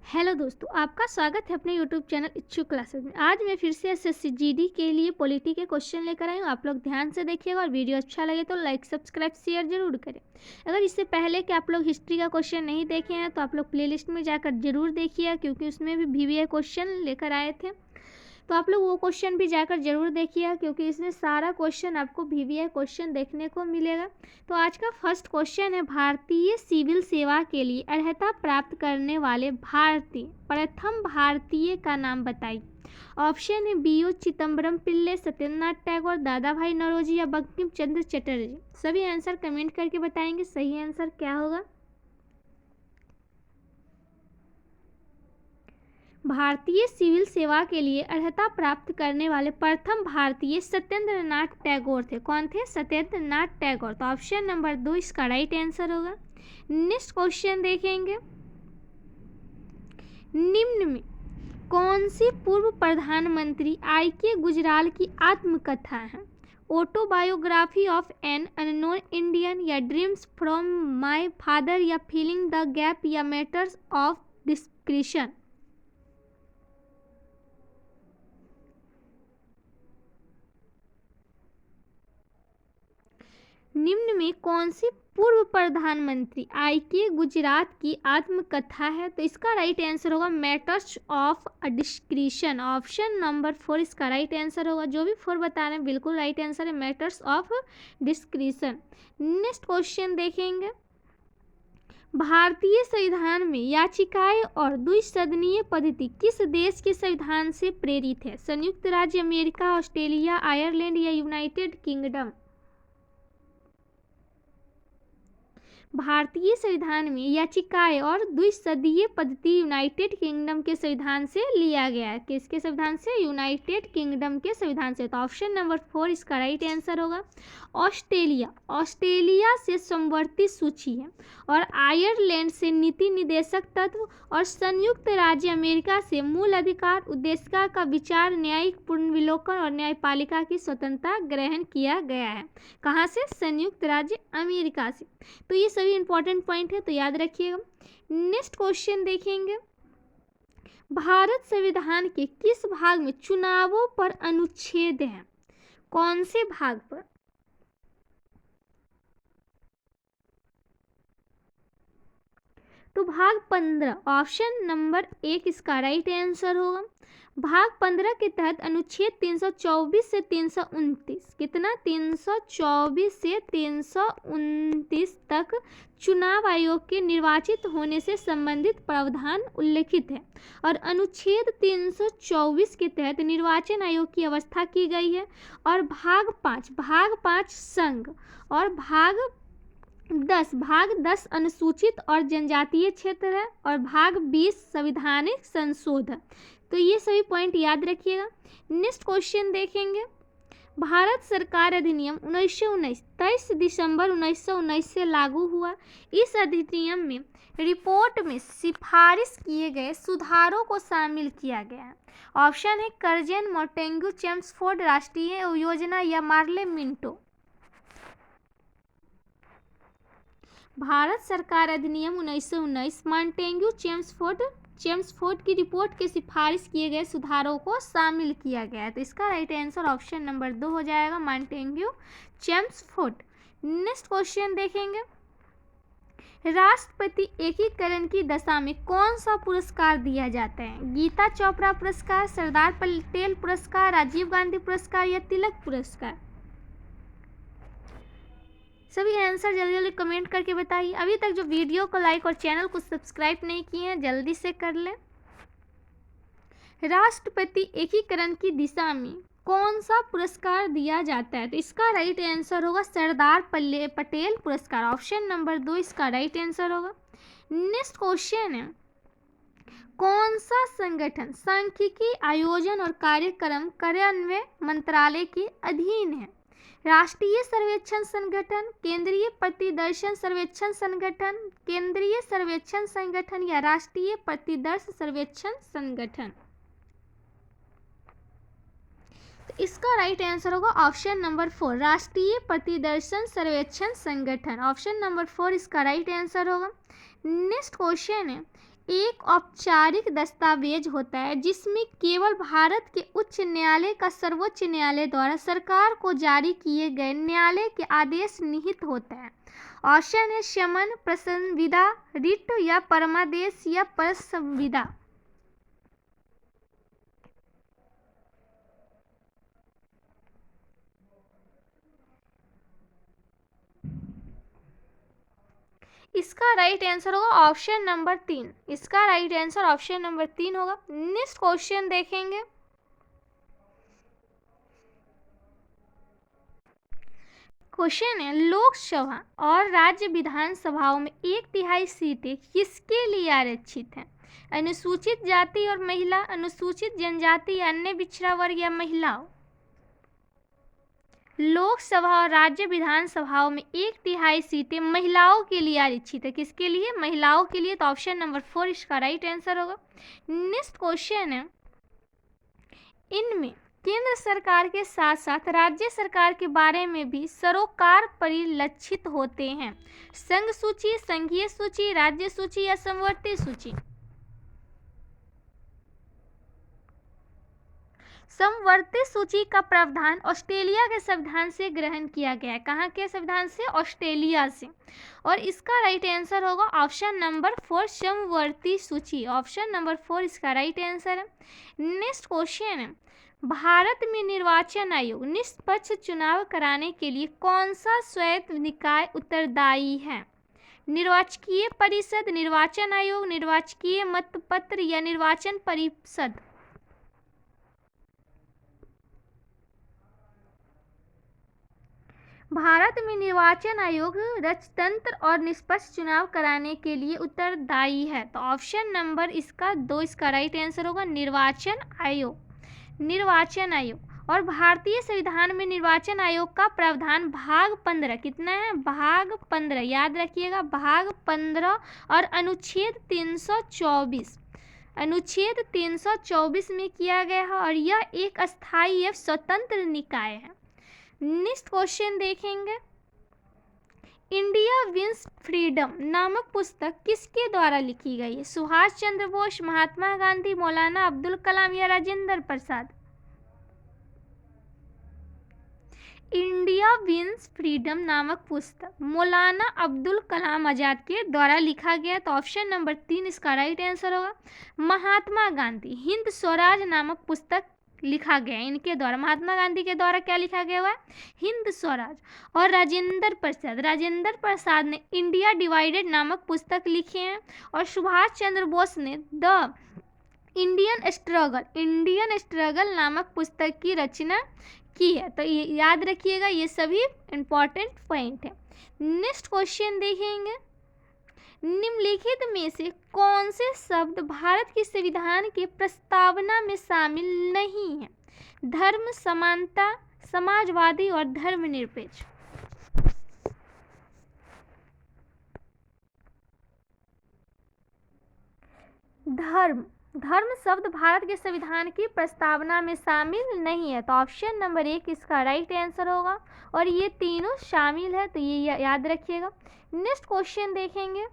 Hello दोस्तों, आपका स्वागत है अपने यूट्यूब चैनल इच्छुक क्लासेस में। आज मैं फिर से एसएससी जीडी के लिए पॉलिटी के क्वेश्चन लेकर आई हूँ। आप लोग ध्यान से देखिएगा और वीडियो अच्छा लगे तो लाइक सब्सक्राइब शेयर जरूर करें। अगर इससे पहले कि आप लोग हिस्ट्री का क्वेश्चन नहीं देखे हैं तो आप लोग प्लेलिस्ट में जाकर जरूर देखिए, क्योंकि उसमें भी वीवीए क्वेश्चन लेकर आए थे। तो आप लोग वो क्वेश्चन भी जाकर जरूर देखिए, क्योंकि इसमें सारा क्वेश्चन आपको वीवीए क्वेश्चन देखने को मिलेगा। तो आज का फर्स्ट क्वेश्चन है, भारतीय सिविल सेवा के लिए अर्हता प्राप्त करने वाले प्रथम भारतीय का नाम बताइए। ऑप्शन है बीओ चिदम्बरम पिल्ले, सत्येंद्रनाथ टैगोर, दादा भाई नौरोजी या बंकिम चंद्र चटर्जी। सभी आंसर कमेंट करके बताएंगे सही आंसर क्या होगा। भारतीय सिविल सेवा के लिए अर्हता प्राप्त करने वाले प्रथम भारतीय सत्येंद्रनाथ टैगोर थे। कौन थे? सत्येंद्रनाथ टैगोर। तो ऑप्शन नंबर 2 इसका राइट आंसर होगा। नेक्स्ट क्वेश्चन देखेंगे, निम्न में कौन सी पूर्व प्रधानमंत्री आई.के. गुजराल की आत्मकथा है? Autobiography of an unknown Indian, या ड्रीम्स फ्रॉम माय फादर, या फिलिंग द गैप, या मैटर्स ऑफ डिस्क्रिशन। निम्न में कौन सी पूर्व प्रधानमंत्री आई.के. गुजरात की आत्मकथा है? तो इसका राइट आंसर होगा matters of discretion. Option number 4 इसका राइट आंसर होगा। जो भी 4 बता रहे हैं बिल्कुल राइट आंसर है, matters of discretion. Next question देखेंगे, भारतीय संविधान में याचिकाएं और द्विसदनीय पद्धति किस देश के संविधान से प्रेरित है? संयुक्त राज्य अमेरिका, ऑस्ट्रेलिया, आयरलैंड या यूनाइटेड किंगडम। भारतीय संविधान में याचिकाएं और द्विसदनीय पद्धति यूनाइटेड किंगडम के संविधान से लिया गया है। किसके संविधान से? यूनाइटेड किंगडम के संविधान से। तो ऑप्शन नंबर 4 इसका राइट आंसर होगा। ऑस्ट्रेलिया से समवर्ती सूची है, और आयरलैंड से नीति निर्देशक तत्व, और संयुक्त राज्य अमेरिका से मूल अधिकार, उद्देशिका का विचार, न्यायिक पुनर्विलोकन और न्यायपालिका की स्वतंत्रता ग्रहण किया गया है। कहाँ से? संयुक्त राज्य अमेरिका से। तो ये सभी इंपॉर्टेंट पॉइंट है, तो याद रखिएगा। नेक्स्ट क्वेश्चन देखेंगे, भारत संविधान के किस भाग में चुनावों पर अनुच्छेद है? कौन से भाग पर? तो भाग 15, ऑप्शन नंबर 1 इसका राइट आंसर होगा। भाग 15 के तहत अनुच्छेद 324 से 329, कितना? 324 से 329 तक चुनाव आयोग के निर्वाचित होने से संबंधित प्रावधान उल्लेखित है, और अनुच्छेद 324 के तहत निर्वाचन आयोग की व्यवस्था की गई है। और भाग 5 संघ, और भाग 10 अनुसूचित और जनजातीय क्षेत्र है, और भाग 20 संवैधानिक संशोधन। तो ये सभी पॉइंट याद रखिएगा। नेक्स्ट क्वेश्चन देखेंगे, भारत सरकार अधिनियम 1919 23 दिसंबर 1919 से लागू हुआ। इस अधिनियम में रिपोर्ट में सिफारिश किए गए सुधारों को शामिल किया गया है। ऑप्शन है कर्जन, मोंटेग्यू, चेम्सफोर्ड, राष्ट्रीय योजना, या मार्ले मिंटो। भारत सरकार अधिनियम 1919 मोंटेग्यू चेम्सफोर्ड की रिपोर्ट के सिफारिश किए गए सुधारों को शामिल किया गया है। तो इसका राइट आंसर ऑप्शन नंबर 2 हो जाएगा, मोंटेग्यू चेम्सफोर्ड। नेक्स्ट क्वेश्चन देखेंगे, राष्ट्रपति एकीकरण की दशा में कौन सा पुरस्कार दिया जाता है? गीता चोपड़ा पुरस्कार, सरदार पटेल पुरस्कार, राजीव गांधी पुरस्कार, या तिलक पुरस्कार। सभी आंसर जल्दी जल्दी कमेंट करके बताइए। अभी तक जो वीडियो को लाइक और चैनल को सब्सक्राइब नहीं किए हैं जल्दी से कर लें। राष्ट्रपति एकीकरण की दिशा में कौन सा पुरस्कार दिया जाता है? तो इसका राइट आंसर होगा सरदार पटेल पुरस्कार। ऑप्शन नंबर 2 इसका राइट आंसर होगा। नेक्स्ट क्वेश्चन है, कौन सा संगठन सांख्यिकी आयोजन और कार्यक्रम कार्यान्वयन मंत्रालय के अधीन है? राष्ट्रीय सर्वेक्षण संगठन, केंद्रीय प्रतिदर्शन सर्वेक्षण संगठन, केंद्रीय सर्वेक्षण संगठन, या राष्ट्रीय प्रतिदर्श सर्वेक्षण संगठन। तो इसका राइट आंसर होगा ऑप्शन नंबर 4, राष्ट्रीय प्रतिदर्शन सर्वेक्षण संगठन। ऑप्शन नंबर 4 इसका राइट आंसर होगा। नेक्स्ट क्वेश्चन है, एक औपचारिक दस्तावेज होता है जिसमें केवल भारत के उच्च न्यायालय का सर्वोच्च न्यायालय द्वारा सरकार को जारी किए गए न्यायालय के आदेश निहित होता है। ऑप्शन है समन, प्रसंविदा, रिट या परमादेश या परसंविदा। इसका राइट आंसर होगा ऑप्शन नंबर 3। इसका राइट आंसर ऑप्शन नंबर 3 होगा। नेक्स्ट क्वेश्चन देखेंगे। क्वेश्चन है लोकसभा और राज्य विधानसभाओं में 1/3 सीटें किसके लिए आरक्षित हैं? अनुसूचित जाति और महिला, अनुसूचित जनजाति या अन्य पिछड़ा वर्ग या महिलाओं। लोकसभा और राज्य विधानसभाओं में 1/3 सीटें महिलाओं के लिए आरक्षित है। किसके लिए? महिलाओं के लिए। तो ऑप्शन नंबर 4 इसका राइट आंसर होगा। नेक्स्ट क्वेश्चन है इनमें केंद्र सरकार के साथ साथ राज्य सरकार के बारे में भी सरोकार परिलक्षित होते हैं। संघ सूची, संघीय सूची, राज्य सूची या समवर्ती सूची। समवर्ती सूची का प्रावधान ऑस्ट्रेलिया के संविधान से ग्रहण किया गया है। कहाँ के संविधान से? ऑस्ट्रेलिया से। और इसका राइट आंसर होगा ऑप्शन नंबर 4 समवर्ती सूची। ऑप्शन नंबर 4 इसका राइट आंसर है। नेक्स्ट क्वेश्चन है भारत में निर्वाचन आयोग निष्पक्ष चुनाव कराने के लिए कौन सा स्वायत्त निकाय उत्तरदायी है? निर्वाचकीय परिषद, निर्वाचन आयोग, निर्वाचकीय मतपत्र या निर्वाचन परिषद। भारत में निर्वाचन आयोग राजतंत्र और निष्पक्ष चुनाव कराने के लिए उत्तरदायी है। तो ऑप्शन नंबर इसका 2 इसका राइट आंसर होगा निर्वाचन आयोग। निर्वाचन आयोग। और भारतीय संविधान में निर्वाचन आयोग का प्रावधान भाग 15 कितना है? भाग 15 याद रखिएगा, भाग 15 और अनुच्छेद 324 अनुच्छेद 324 में किया गया है और यह एक अस्थायी एवं स्वतंत्र निकाय है। नेक्स्ट क्वेश्चन देखेंगे इंडिया विंस फ्रीडम नामक पुस्तक किसके द्वारा लिखी गई है? सुभाष चंद्र बोस, महात्मा गांधी, मौलाना अब्दुल कलाम या Rajendra Prasad. India wins freedom नामक पुस्तक मौलाना अब्दुल कलाम आजाद के द्वारा लिखा गया। तो ऑप्शन नंबर 3 इसका राइट आंसर होगा। महात्मा गांधी हिंद स्वराज नामक पुस्तक लिखा गया है इनके द्वारा। महात्मा गांधी के द्वारा क्या लिखा गया हुआ है? हिंद स्वराज। और राजेंद्र प्रसाद ने इंडिया डिवाइडेड नामक पुस्तक लिखे हैं। और सुभाष चंद्र बोस ने द इंडियन स्ट्रगल नामक पुस्तक की रचना की है। तो ये याद रखिएगा, ये सभी इंपॉर्टेंट पॉइंट है। नेक्स्ट क्वेश्चन देखेंगे निम्नलिखित में से कौन से शब्द भारत के संविधान के प्रस्तावना में शामिल नहीं है? धर्म समानता, समाजवादी और धर्मनिरपेक्ष। धर्म शब्द भारत के संविधान की प्रस्तावना में शामिल नहीं है। तो ऑप्शन नंबर 1 इसका राइट आंसर होगा। और ये तीनों शामिल है, तो ये याद रखिएगा। नेक्स्ट क्वेश्चन देखेंगे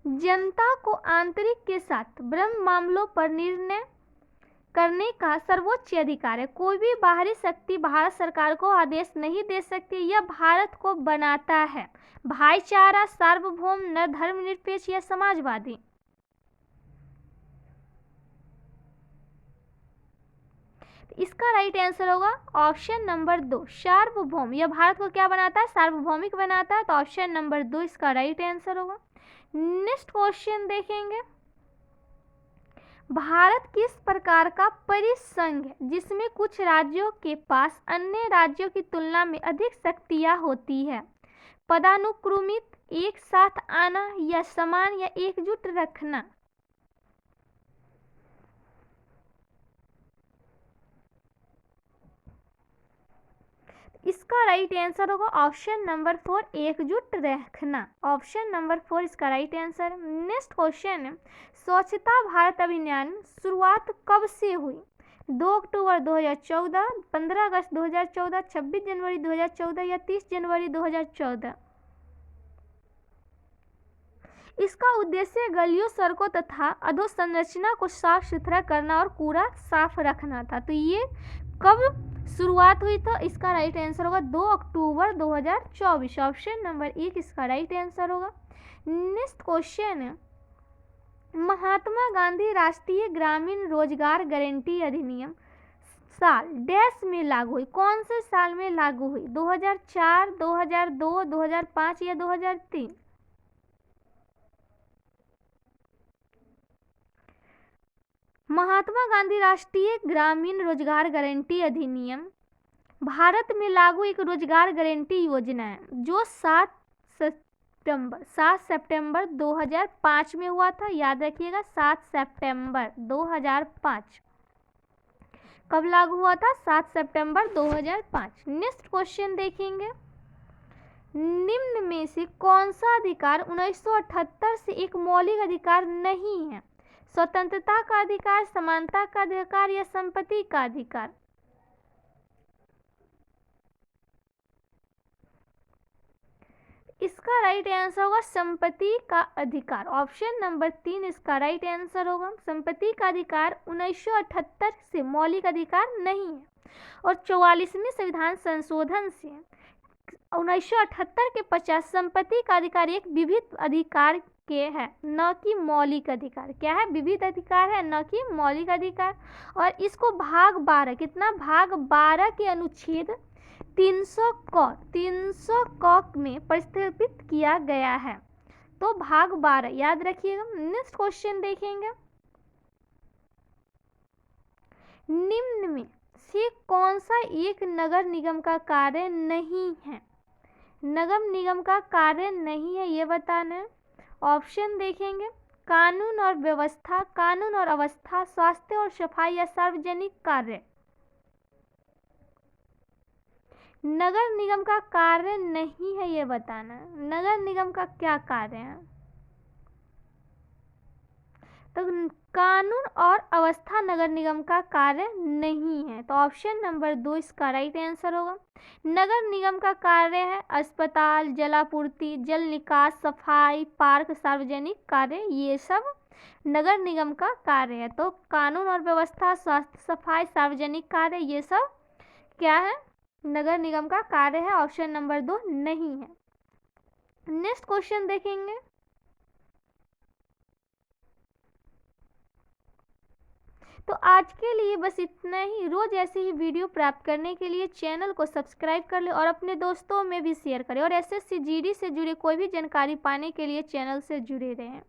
जनता को आंतरिक के साथ ब्रह्म मामलों पर निर्णय करने का सर्वोच्च अधिकार है। कोई भी बाहरी शक्ति भारत सरकार को आदेश नहीं दे सकती। यह भारत को बनाता है भाईचारा, सार्वभौम, न धर्मनिरपेक्ष या समाजवादी। इसका राइट आंसर होगा ऑप्शन नंबर 2 सार्वभौम। यह भारत को क्या बनाता है? सार्वभौमिक बनाता है। तो ऑप्शन नंबर 2 इसका राइट आंसर होगा। नेक्स्ट क्वेश्चन देखेंगे भारत किस प्रकार का परिसंघ है जिसमें कुछ राज्यों के पास अन्य राज्यों की तुलना में अधिक शक्तियां होती है? पदानुक्रमित, एक साथ आना या समान या एकजुट रखना। इसका राइट आंसर होगा ऑप्शन नंबर 4 एकजुट रखना। ऑप्शन नंबर 4 इसका राइट आंसर है। नेक्स्ट क्वेश्चन है स्वच्छता भारत अभियान शुरुआत कब से हुई? 2 अक्टूबर 2014, 15 अगस्त 2014, 26 जनवरी 2014 या 30 जनवरी 2014। इसका उद्देश्य गलियों, सड़कों तथा अधोसंरचना को साफ सुथरा करना और कूड़ा साफ रखना था। तो ये कब शुरुआत हुई? तो इसका राइट आंसर होगा 2 अक्टूबर 2024। ऑप्शन नंबर 1 इसका राइट आंसर होगा। नेक्स्ट क्वेश्चन है, महात्मा गांधी राष्ट्रीय ग्रामीण रोजगार गारंटी अधिनियम साल डैश में लागू हुई? कौन से साल में लागू हुई? 2004, 2002, 2005 या 2003? महात्मा गांधी राष्ट्रीय ग्रामीण रोजगार गारंटी अधिनियम भारत में लागू एक रोजगार गारंटी योजना है जो 7 सितंबर 2005 में हुआ था। याद रखिएगा, 7 सितंबर 2005। कब लागू हुआ था? 7 सितंबर 2005। नेक्स्ट क्वेश्चन देखेंगे, निम्न में से कौन सा अधिकार 1978 से एक मौलिक अधिकार नहीं है? स्वतंत्रता का अधिकार, समानता का अधिकार या संपत्ति का अधिकार? इसका राइट आंसर होगा संपत्ति का अधिकार। ऑप्शन नंबर 3 इसका राइट आंसर होगा। संपत्ति का अधिकार 1978 से मौलिक अधिकार नहीं है और 44वें संविधान संशोधन से 1978 के पश्चात संपत्ति का अधिकार एक विविध अधिकार के है, न कि मौलिक अधिकार। क्या है? विविध अधिकार है, न कि मौलिक अधिकार। और इसको भाग 12, कितना? भाग 12 के अनुच्छेद 300 क में प्रस्तावित किया गया है। तो भाग 12 याद रखिएगा। नेक्स्ट क्वेश्चन देखेंगे, निम्न में से कौन सा एक नगर निगम का कार्य नहीं है? नगर निगम का कार्य नहीं है ये बताना है। ऑप्शन देखेंगे, कानून और व्यवस्था, कानून और अवस्था, स्वास्थ्य और सफाई या सार्वजनिक कार्य। नगर निगम का कार्य नहीं है ये बताना है। नगर निगम का क्या कार्य है? तो कानून और अवस्था नगर निगम का कार्य नहीं है। तो ऑप्शन नंबर 2 इसका राइट आंसर होगा। नगर निगम का कार्य है अस्पताल, जलापूर्ति, जल निकास, सफाई, पार्क, सार्वजनिक कार्य, ये सब नगर निगम का कार्य है। तो कानून और व्यवस्था, स्वास्थ्य, सफाई, सार्वजनिक कार्य, ये सब क्या है? नगर निगम का कार्य है। ऑप्शन नंबर 2 नहीं है। नेक्स्ट क्वेश्चन देखेंगे, तो आज के लिए बस इतना ही। रोज ऐसे ही वीडियो प्राप्त करने के लिए चैनल को सब्सक्राइब कर ले और अपने दोस्तों में भी शेयर करें और एसएससी जीडी से जुड़े कोई भी जानकारी पाने के लिए चैनल से जुड़े रहें।